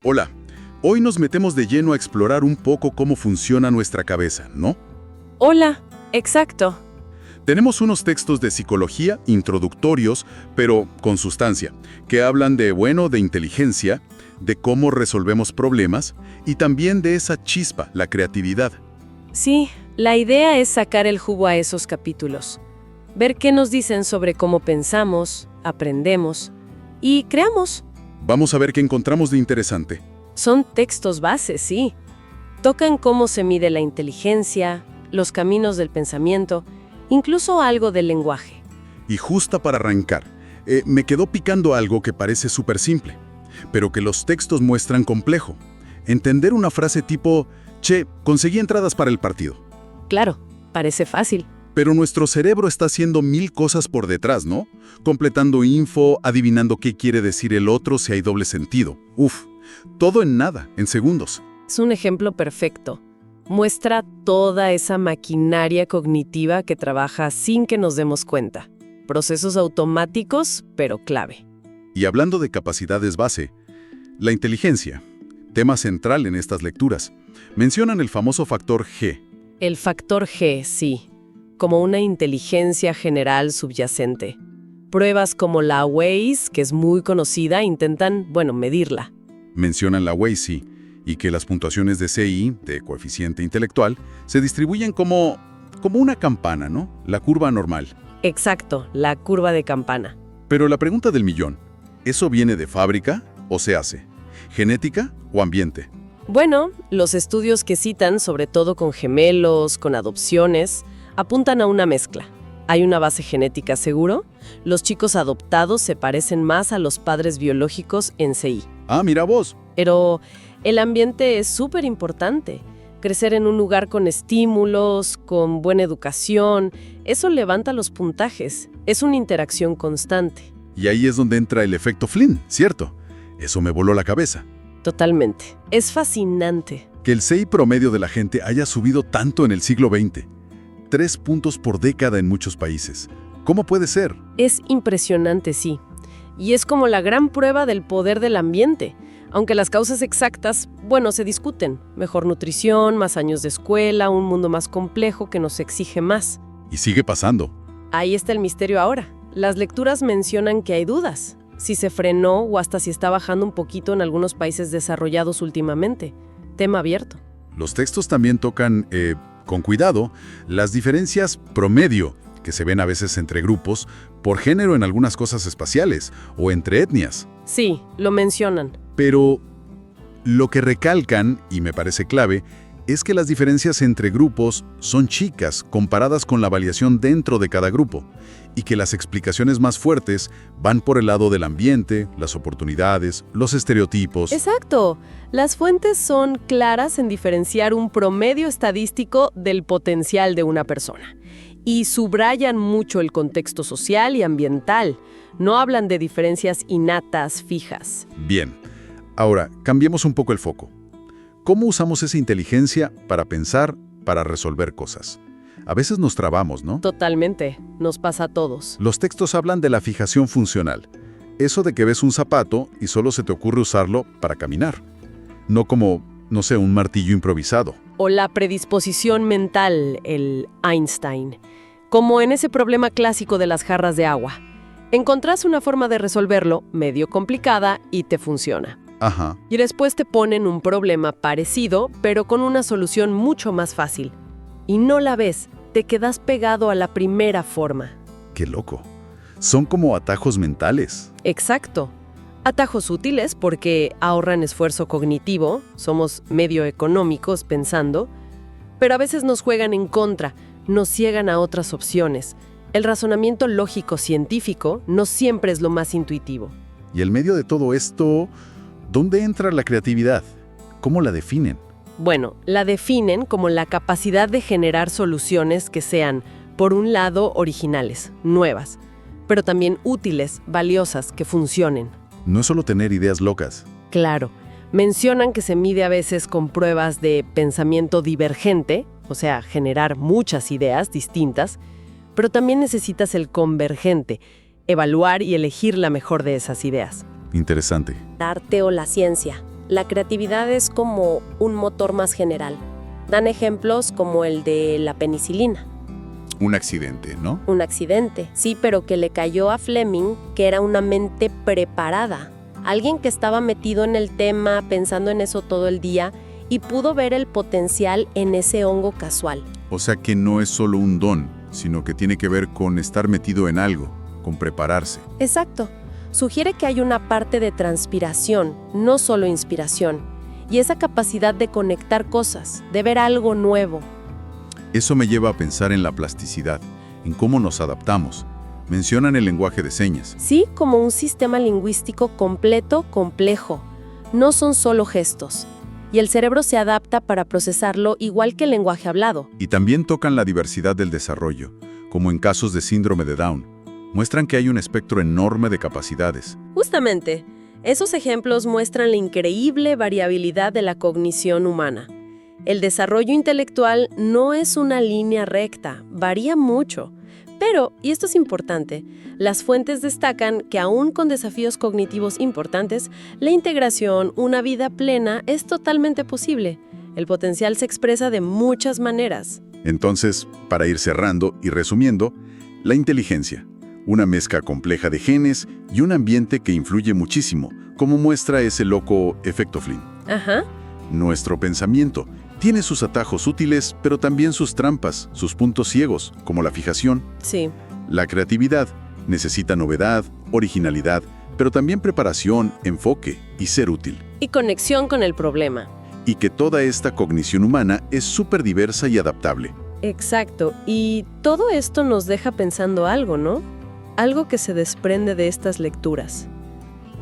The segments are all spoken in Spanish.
Hola, hoy nos metemos de lleno a explorar un poco cómo funciona nuestra cabeza, ¿no? Hola, exacto. Tenemos unos textos de psicología introductorios, pero con sustancia, que hablan de inteligencia, de cómo resolvemos problemas y también de esa chispa, la creatividad. Sí, la idea es sacar el jugo a esos capítulos. Ver qué nos dicen sobre cómo pensamos, aprendemos y creamos. Vamos a ver qué encontramos de interesante. Son textos bases, sí. Tocan cómo se mide la inteligencia, los caminos del pensamiento, incluso algo del lenguaje. Y justa para arrancar, me quedó picando algo que parece súper simple, pero que los textos muestran complejo. Entender una frase tipo, che, conseguí entradas para el partido. Claro, parece fácil. Pero nuestro cerebro está haciendo mil cosas por detrás, ¿no? Completando info, adivinando qué quiere decir el otro si hay doble sentido. Uf, todo en nada, en segundos. Es un ejemplo perfecto. Muestra toda esa maquinaria cognitiva que trabaja sin que nos demos cuenta. Procesos automáticos, pero clave. Y hablando de capacidades base, la inteligencia, tema central en estas lecturas, mencionan el famoso factor G. El factor G, sí, como una inteligencia general subyacente. Pruebas como la WAIS, que es muy conocida, intentan, medirla. Mencionan la WAIS, y que las puntuaciones de CI, de coeficiente intelectual, se distribuyen como una campana, ¿no? La curva normal. Exacto, la curva de campana. Pero la pregunta del millón, ¿eso viene de fábrica o se hace? ¿Genética o ambiente? Bueno, los estudios que citan, sobre todo con gemelos, con adopciones, apuntan a una mezcla. Hay una base genética seguro. Los chicos adoptados se parecen más a los padres biológicos en CI. Ah, mira vos. Pero el ambiente es súper importante. Crecer en un lugar con estímulos, con buena educación, eso levanta los puntajes. Es una interacción constante. Y ahí es donde entra el efecto Flynn, ¿cierto? Eso me voló la cabeza. Totalmente. Es fascinante. Que el CI promedio de la gente haya subido tanto en el siglo XX. 3 puntos por década en muchos países. ¿Cómo puede ser? Es impresionante, sí. Y es como la gran prueba del poder del ambiente. Aunque las causas exactas, se discuten. Mejor nutrición, más años de escuela, un mundo más complejo que nos exige más. Y sigue pasando. Ahí está el misterio ahora. Las lecturas mencionan que hay dudas. Si se frenó o hasta si está bajando un poquito en algunos países desarrollados últimamente. Tema abierto. Los textos también tocan, con cuidado, las diferencias promedio que se ven a veces entre grupos, por género en algunas cosas espaciales o entre etnias. Sí, lo mencionan. Pero lo que recalcan, y me parece clave, es que las diferencias entre grupos son chicas comparadas con la variación dentro de cada grupo, y que las explicaciones más fuertes van por el lado del ambiente, las oportunidades, los estereotipos. Exacto. Las fuentes son claras en diferenciar un promedio estadístico del potencial de una persona. Y subrayan mucho el contexto social y ambiental. No hablan de diferencias innatas, fijas. Bien. Ahora, cambiemos un poco el foco. ¿Cómo usamos esa inteligencia para pensar, para resolver cosas? A veces nos trabamos, ¿no? Totalmente. Nos pasa a todos. Los textos hablan de la fijación funcional. Eso de que ves un zapato y solo se te ocurre usarlo para caminar. No como, un martillo improvisado. O la predisposición mental, el Einstein. Como en ese problema clásico de las jarras de agua. Encontrás una forma de resolverlo, medio complicada, y te funciona. Ajá. Y después te ponen un problema parecido, pero con una solución mucho más fácil. Y no la ves, te quedas pegado a la primera forma. ¡Qué loco! Son como atajos mentales. Exacto. Atajos útiles porque ahorran esfuerzo cognitivo, somos medio económicos pensando, pero a veces nos juegan en contra, nos ciegan a otras opciones. El razonamiento lógico-científico no siempre es lo más intuitivo. Y en medio de todo esto, ¿dónde entra la creatividad? ¿Cómo la definen? La definen como la capacidad de generar soluciones que sean, por un lado, originales, nuevas, pero también útiles, valiosas, que funcionen. No es solo tener ideas locas. Claro. Mencionan que se mide a veces con pruebas de pensamiento divergente, o sea, generar muchas ideas distintas, pero también necesitas el convergente, evaluar y elegir la mejor de esas ideas. Interesante. El arte o la ciencia. La creatividad es como un motor más general. Dan ejemplos como el de la penicilina. Un accidente, ¿no? Un accidente, sí, pero que le cayó a Fleming, que era una mente preparada. Alguien que estaba metido en el tema, pensando en eso todo el día, y pudo ver el potencial en ese hongo casual. O sea que no es solo un don, sino que tiene que ver con estar metido en algo, con prepararse. Exacto. Sugiere que hay una parte de transpiración, no solo inspiración, y esa capacidad de conectar cosas, de ver algo nuevo. Eso me lleva a pensar en la plasticidad, en cómo nos adaptamos. Mencionan el lenguaje de señas. Sí, como un sistema lingüístico completo, complejo. No son solo gestos. Y el cerebro se adapta para procesarlo igual que el lenguaje hablado. Y también tocan la diversidad del desarrollo, como en casos de síndrome de Down. Muestran que hay un espectro enorme de capacidades. Justamente, esos ejemplos muestran la increíble variabilidad de la cognición humana. El desarrollo intelectual no es una línea recta, varía mucho. Pero, y esto es importante, las fuentes destacan que aún con desafíos cognitivos importantes, la integración, una vida plena, es totalmente posible. El potencial se expresa de muchas maneras. Entonces, para ir cerrando y resumiendo, la inteligencia, una mezcla compleja de genes y un ambiente que influye muchísimo, como muestra ese loco efecto Flynn. Ajá. Nuestro pensamiento tiene sus atajos útiles, pero también sus trampas, sus puntos ciegos, como la fijación. Sí. La creatividad necesita novedad, originalidad, pero también preparación, enfoque y ser útil. Y conexión con el problema. Y que toda esta cognición humana es súper diversa y adaptable. Exacto. Y todo esto nos deja pensando algo, ¿no? Algo que se desprende de estas lecturas.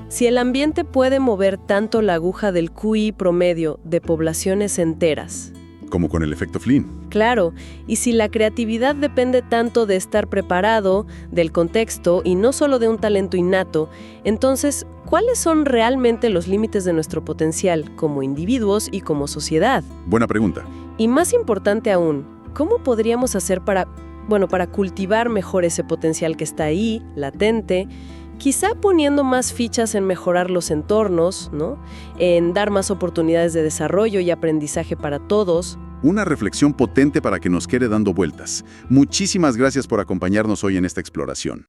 Si el ambiente puede mover tanto la aguja del QI promedio de poblaciones enteras. Como con el efecto Flynn. Claro, y si la creatividad depende tanto de estar preparado, del contexto y no solo de un talento innato, entonces, ¿cuáles son realmente los límites de nuestro potencial como individuos y como sociedad? Buena pregunta. Y más importante aún, ¿cómo podríamos hacer para cultivar mejor ese potencial que está ahí, latente? Quizá poniendo más fichas en mejorar los entornos, ¿no? En dar más oportunidades de desarrollo y aprendizaje para todos. Una reflexión potente para que nos quede dando vueltas. Muchísimas gracias por acompañarnos hoy en esta exploración.